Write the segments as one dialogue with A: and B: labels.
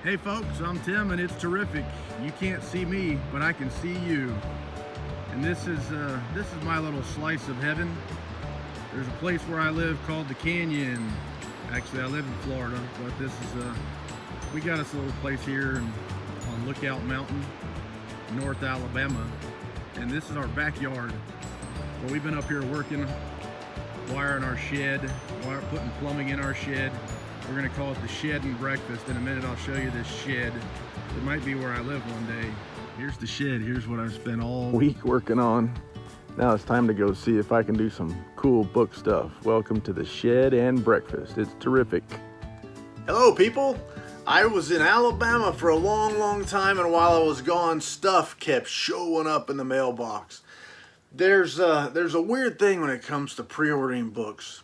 A: Hey folks, I'm Tim and it's terrific. You can't see me, but I can see you. And this is my little slice of heaven. There's a place where I live called the Canyon. Actually, I live in Florida, but this is we got us a little place here on Lookout Mountain, North Alabama, and this is our backyard. Well, we've been up here working, wiring our shed, putting plumbing in our shed. We're gonna call it the Shed and Breakfast. In a minute, I'll show you this shed. It might be where I live one day. Here's the shed. Here's what I've spent all week working on. Now it's time to go see if I can do some cool book stuff. Welcome to the Shed and Breakfast. It's terrific.
B: Hello, people. I was in Alabama for a long time, and while I was gone, stuff kept showing up in the mailbox. There's a weird thing when it comes to pre-ordering books.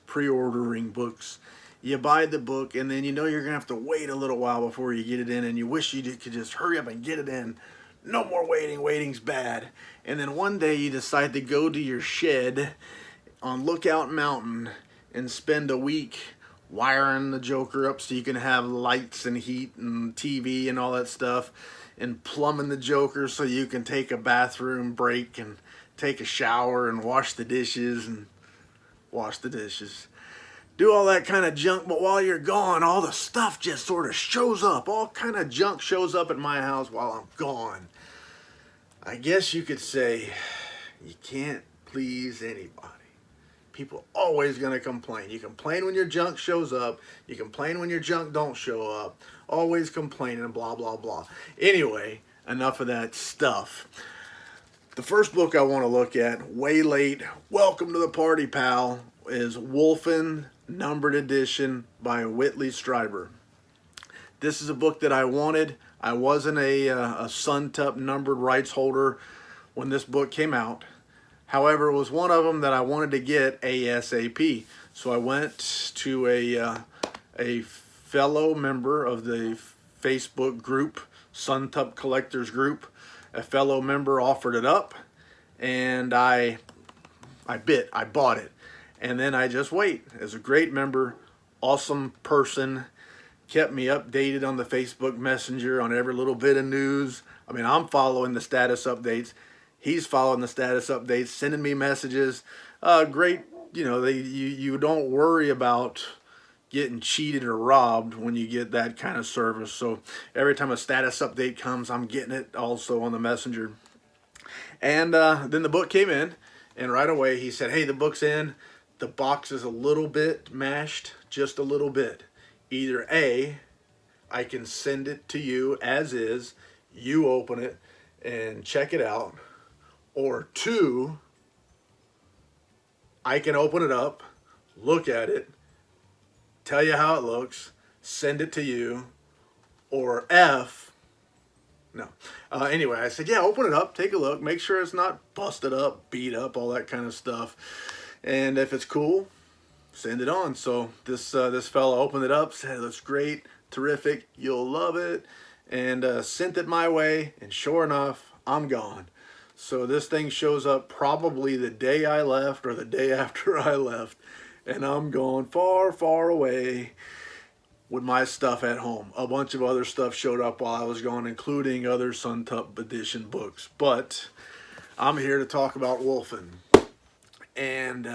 B: You buy the book, and then you know you're going to have to wait a little while before you get it in, and you wish you could just hurry up and get it in. No more waiting. Waiting's bad. And then one day you decide to go to your shed on Lookout Mountain and spend a week wiring the Joker up so you can have lights and heat and TV and all that stuff, and plumbing the Joker so you can take a bathroom break and take a shower and wash the dishes. Do all that kind of junk, but while you're gone, all the stuff just sort of shows up. All kind of junk shows up at my house while I'm gone. I guess you could say you can't please anybody. People always going to complain. You complain when your junk shows up. You complain when your junk don't show up. Always complaining and blah, blah, blah. Anyway, enough of that stuff. The first book I want to look at, way late, welcome to the party, pal, is Wolfen, numbered edition by Whitley Strieber. This is a book that I wanted. I wasn't a Suntup numbered rights holder when this book came out. However, it was one of them that I wanted to get ASAP. So I went to a fellow member of the Facebook group, Suntup Collectors Group. A fellow member offered it up, and I bought it. And then I just wait. As a great member, awesome person, kept me updated on the Facebook Messenger on every little bit of news. I mean, I'm following the status updates. He's following the status updates, sending me messages. Great, you don't worry about getting cheated or robbed when you get that kind of service. So every time a status update comes, I'm getting it also on the Messenger. And then the book came in, and right away he said, hey, the book's in. The box is a little bit mashed, just a little bit. Either A, I can send it to you as is, you open it and check it out, or 2, I can open it up, look at it, tell you how it looks, send it to you, or F, no. Anyway, I said, yeah, open it up, take a look, make sure it's not busted up, beat up, all that kind of stuff. And if it's cool, send it on. So this fellow opened it up, said it looks great, terrific, you'll love it, and sent it my way, and sure enough, I'm gone. So this thing shows up probably the day I left or the day after I left, and I'm gone far away with my stuff at home. A bunch of other stuff showed up while I was gone, including other Suntup edition books. But I'm here to talk about Wolfen. And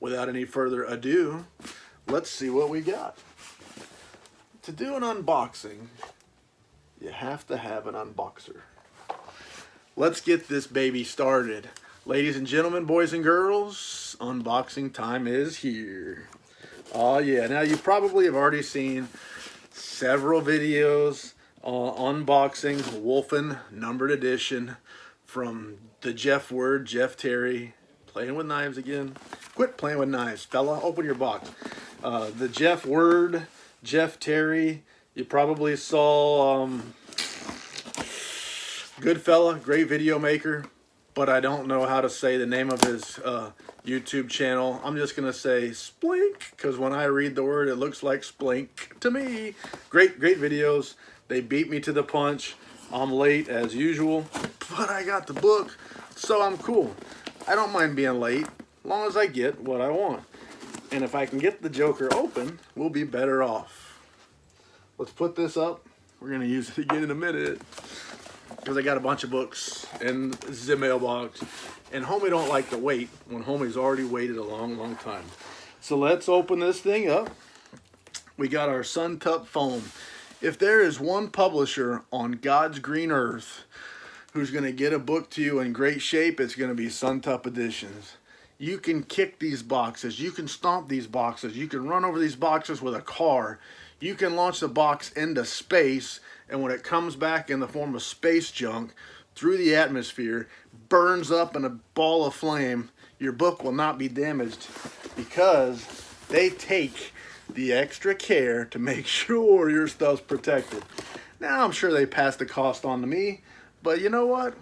B: without any further ado, let's see what we got. To do an unboxing, you have to have an unboxer. Let's get this baby started. Ladies and gentlemen, boys and girls, unboxing time is here. Oh yeah, now you probably have already seen several videos unboxing Wolfen numbered edition from the Jeff Terry. Playing with knives again. Quit playing with knives, fella. Open your box. The Jeff Terry. You probably saw good fella, great video maker, but I don't know how to say the name of his YouTube channel. I'm just gonna say splync, because when I read the word, it looks like splync to me. Great videos. They beat me to the punch. I'm late as usual, but I got the book, so I'm cool. I don't mind being late, as long as I get what I want. And if I can get the Joker open, we'll be better off. Let's put this up We're going to use it again in a minute because I got a bunch of books in the mailbox. And homie don't like to wait when homie's already waited a long time. So let's open this thing up. We got our Suntup foam. If there is one publisher on God's green earth who's going to get a book to you in great shape, it's going to be Suntup Editions. You can kick these boxes. You can stomp these boxes. You can run over these boxes with a car. You can launch the box into space, and when it comes back in the form of space junk through the atmosphere, burns up in a ball of flame, your book will not be damaged because they take the extra care to make sure your stuff's protected. Now, I'm sure they pass the cost on to me, but you know what?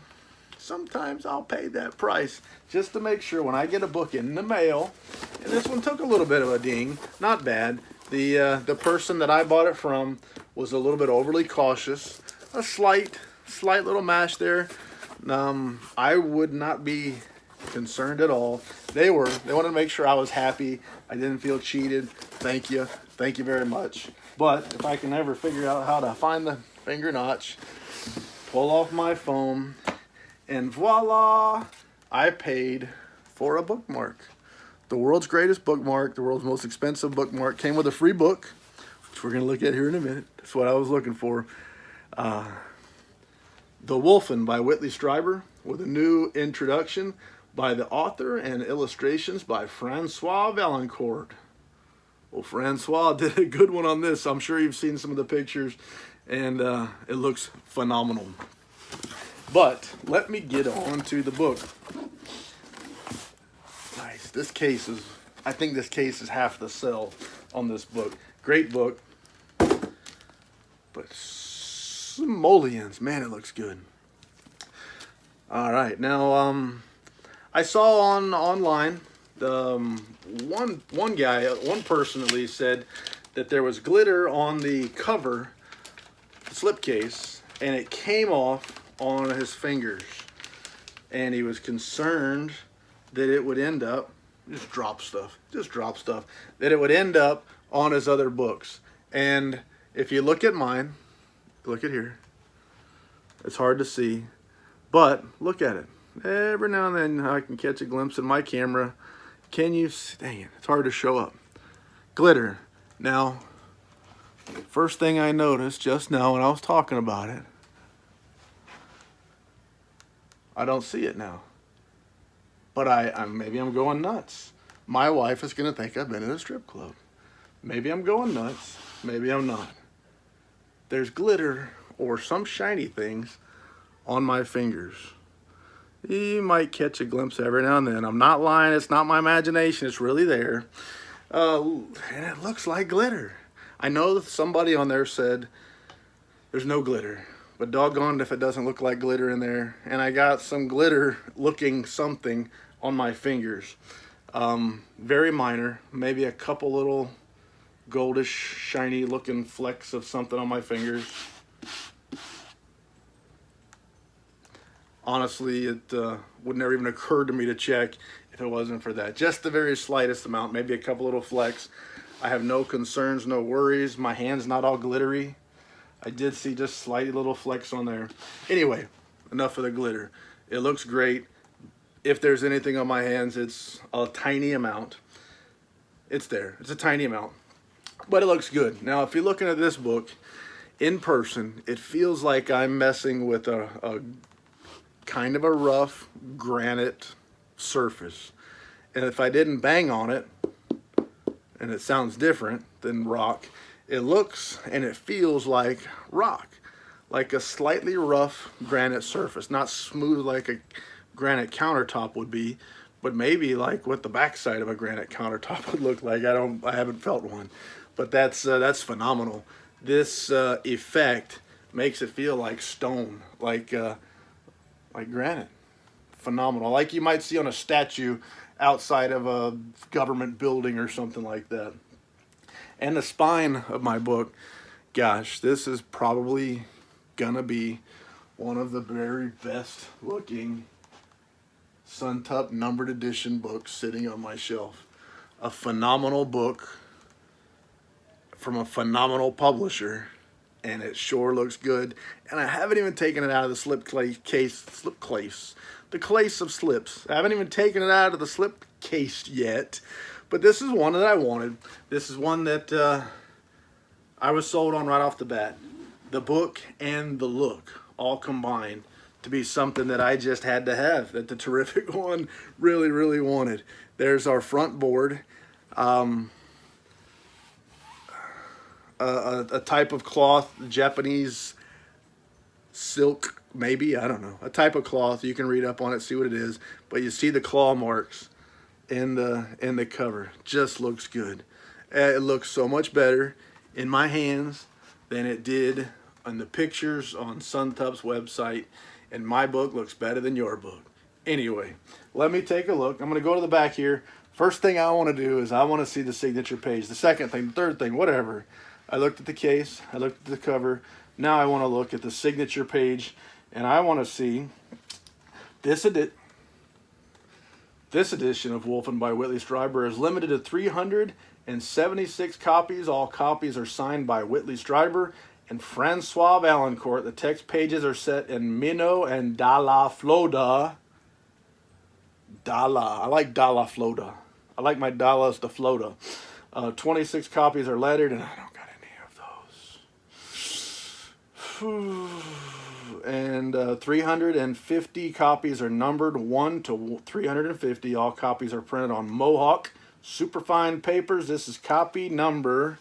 B: Sometimes I'll pay that price just to make sure when I get a book in the mail, and this one took a little bit of a ding, not bad. The person that I bought it from was a little bit overly cautious, a slight little mash there. I would not be concerned at all. They wanted to make sure I was happy. I didn't feel cheated. Thank you very much. But if I can ever figure out how to find the finger notch, pull off my foam, and voila, I paid for a bookmark. The world's greatest bookmark, the world's most expensive bookmark, came with a free book, which we're going to look at here in a minute. That's what I was looking for. The Wolfen by Whitley Strieber, with a new introduction by the author and illustrations by Francois Valancourt. Well, Francois did a good one on this. I'm sure you've seen some of the pictures, and it looks phenomenal. But let me get on to the book. Nice. This case is, I think this case is half the sell on this book. Great book. But simoleons, man, it looks good. All right, now I saw online one guy, one person at least, said that there was glitter on the cover slipcase, and it came off on his fingers, and he was concerned that it would end up, just drop stuff, that it would end up on his other books. And if you look at mine, look at here, it's hard to see, but look at it. Every now and then I can catch a glimpse in my camera. Can you see? Dang it, it's hard to show up. Glitter. Now, first thing I noticed just now when I was talking about it, I don't see it now. But maybe I'm going nuts. My wife is going to think I've been in a strip club. Maybe I'm going nuts. Maybe I'm not. There's glitter or some shiny things on my fingers. You might catch a glimpse every now and then. I'm not lying. It's not my imagination. It's really there. And it looks like glitter. I know that somebody on there said there's no glitter. But doggone if it doesn't look like glitter in there. And I got some glitter looking something on my fingers. Very minor. Maybe a couple little goldish, shiny looking flecks of something on my fingers. Honestly, it would never even occur to me to check if it wasn't for that. Just the very slightest amount. Maybe a couple little flecks. I have no concerns, no worries. My hand's not all glittery. I did see just slight little flecks on there. Anyway, enough of the glitter. It looks great. If there's anything on my hands, it's a tiny amount. It's there. It's a tiny amount. But it looks good. Now, if you're looking at this book in person, it feels like I'm messing with a kind of a rough granite surface. And if I didn't bang on it, and it sounds different than rock, it looks and it feels like rock, like a slightly rough granite surface, not smooth like a granite countertop would be, but maybe like what the backside of a granite countertop would look like. I haven't felt one, but that's phenomenal. This effect makes it feel like stone, like granite. Phenomenal, like you might see on a statue outside of a government building or something like that. And the spine of my book, gosh, this is probably gonna be one of the very best looking Suntup numbered edition books sitting on my shelf. A phenomenal book from a phenomenal publisher, and it sure looks good. And I haven't even taken it out of the slipcase, the case of slips. I haven't even taken it out of the slipcase yet, but this is one that I wanted. This is one that I was sold on right off the bat. The book and the look all combined to be something that I just had to have, that the Terrific One really, really wanted. There's our front board. A type of cloth, Japanese silk, maybe, I don't know. A type of cloth. You can read up on it, see what it is. But you see the claw marks in the cover. Just looks good. It looks so much better in my hands than it did on the pictures on Suntup's website. And my book looks better than your book. Anyway, let me take a look. I'm going to go to the back here. First thing I want to do is I want to see the signature page. The second thing, the third thing, whatever. I looked at the case. I looked at the cover. Now I want to look at the signature page. And I want to see this edition of Wolfen by Whitley Strieber is limited to 376 copies. All copies are signed by Whitley Strieber and Francois Valancourt. The text pages are set in Minot and Dalla Floda. Dalla. I like Dalla Floda. I like my Dallas to Floda. 26 copies are lettered, and I don't got any of those. And 350 copies are numbered 1 to 350. All copies are printed on Mohawk superfine papers. This is copy number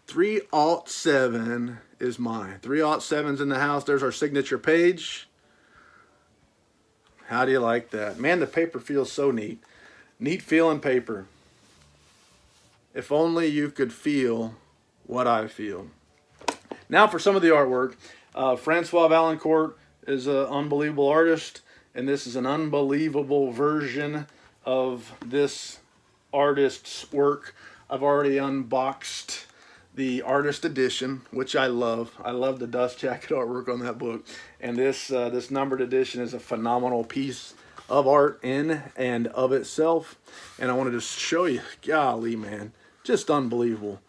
B: 307 is mine. 307's in the house. There's our signature page. How do you like that? Man, the paper feels so neat. Neat feeling paper. If only you could feel what I feel. Now for some of the artwork. Francois Valancourt is an unbelievable artist, and this is an unbelievable version of this artist's work. I've already unboxed the artist edition, which I love. I love the dust jacket artwork on that book. And this numbered edition is a phenomenal piece of art in and of itself. And I wanted to show you, golly, man, just unbelievable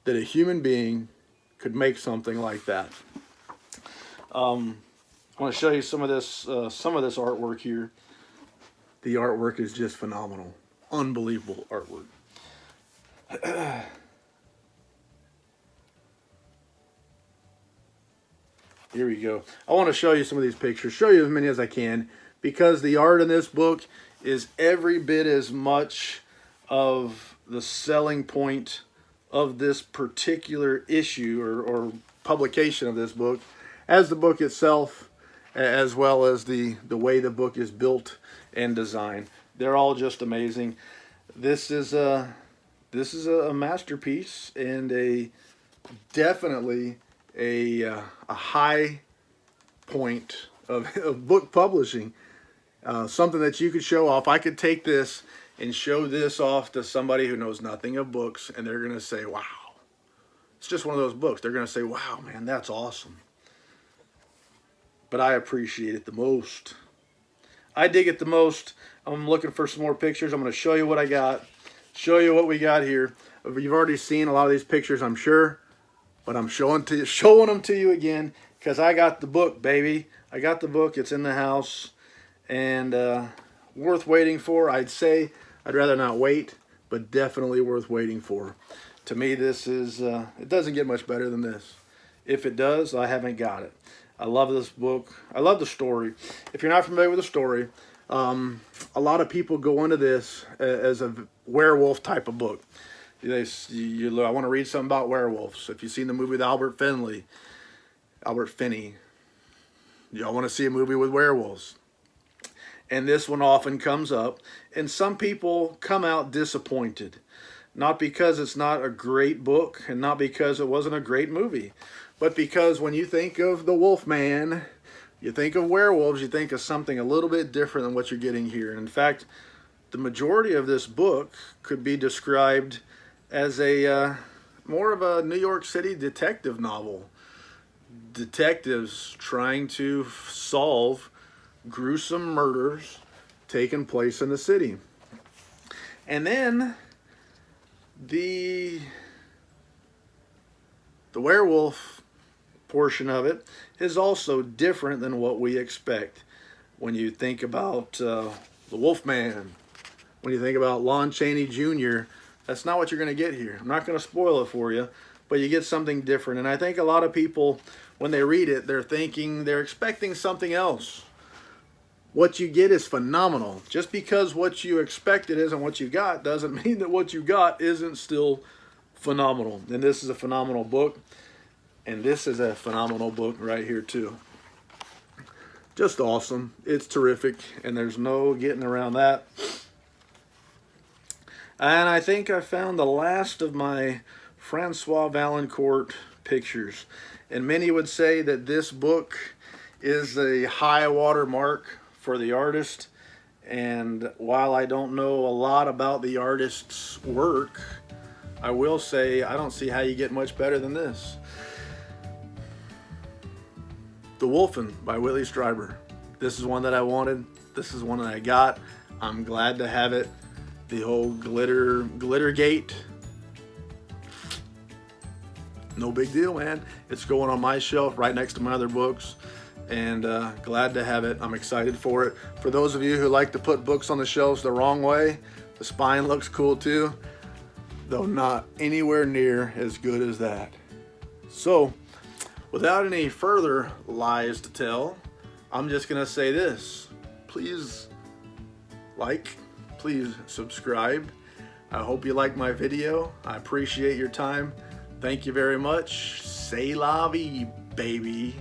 B: that a human being could make something like that. I want to show you some of this artwork here. The artwork is just phenomenal. Unbelievable artwork. Here we go. I want to show you some of these pictures, show you as many as I can, because the art in this book is every bit as much of the selling point of this particular issue or publication of this book as the book itself, as well as the way the book is built and designed. They're all just amazing. This is a masterpiece and definitely a high point of book publishing. Something that you could show off. I could take this and show this off to somebody who knows nothing of books, and they're going to say, wow. It's just one of those books. They're going to say, wow, man, that's awesome. But I appreciate it the most. I dig it the most. I'm looking for some more pictures. I'm going to show you what I got. Show you what we got here. You've already seen a lot of these pictures, I'm sure. But I'm showing them to you again because I got the book, baby. I got the book. It's in the house. And worth waiting for. I'd say I'd rather not wait, but definitely worth waiting for. To me, this is, it doesn't get much better than this. If it does, I haven't got it. I love this book. I love the story. If you're not familiar with the story, a lot of people go into this as a werewolf type of book. I want to read something about werewolves. If you've seen the movie with Albert Finney, y'all want to see a movie with werewolves. And this one often comes up. And some people come out disappointed. Not because it's not a great book and not because it wasn't a great movie. But because when you think of the Wolfman, you think of werewolves, you think of something a little bit different than what you're getting here. And in fact, the majority of this book could be described as a more of a New York City detective novel. Detectives trying to solve gruesome murders taking place in the city. And then the werewolf portion of it is also different than what we expect. When you think about the Wolfman, when you think about Lon Chaney Jr., that's not what you're going to get here. I'm not going to spoil it for you, but you get something different. And I think a lot of people, when they read it, they're expecting something else. What you get is phenomenal. Just because what you expected isn't what you got doesn't mean that what you got isn't still phenomenal. And this is a phenomenal book. And this is a phenomenal book right here too. Just awesome. It's terrific. And there's no getting around that. And I think I found the last of my Francois Valancourt pictures. And many would say that this book is a high water mark for the artist. And while I don't know a lot about the artist's work, I will say I don't see how you get much better than this. The Wolfen by Whitley Strieber. This is one that I wanted. This is one that I got. I'm glad to have it. The whole glitter gate. No big deal, man. It's going on my shelf right next to my other books. And glad to have it. I'm excited for it. For those of you who like to put books on the shelves the wrong way, the spine looks cool too, though not anywhere near as good as that. So, without any further lies to tell, I'm just gonna say this. Please like, please subscribe. I hope you like my video. I appreciate your time. Thank you very much. C'est la vie, baby.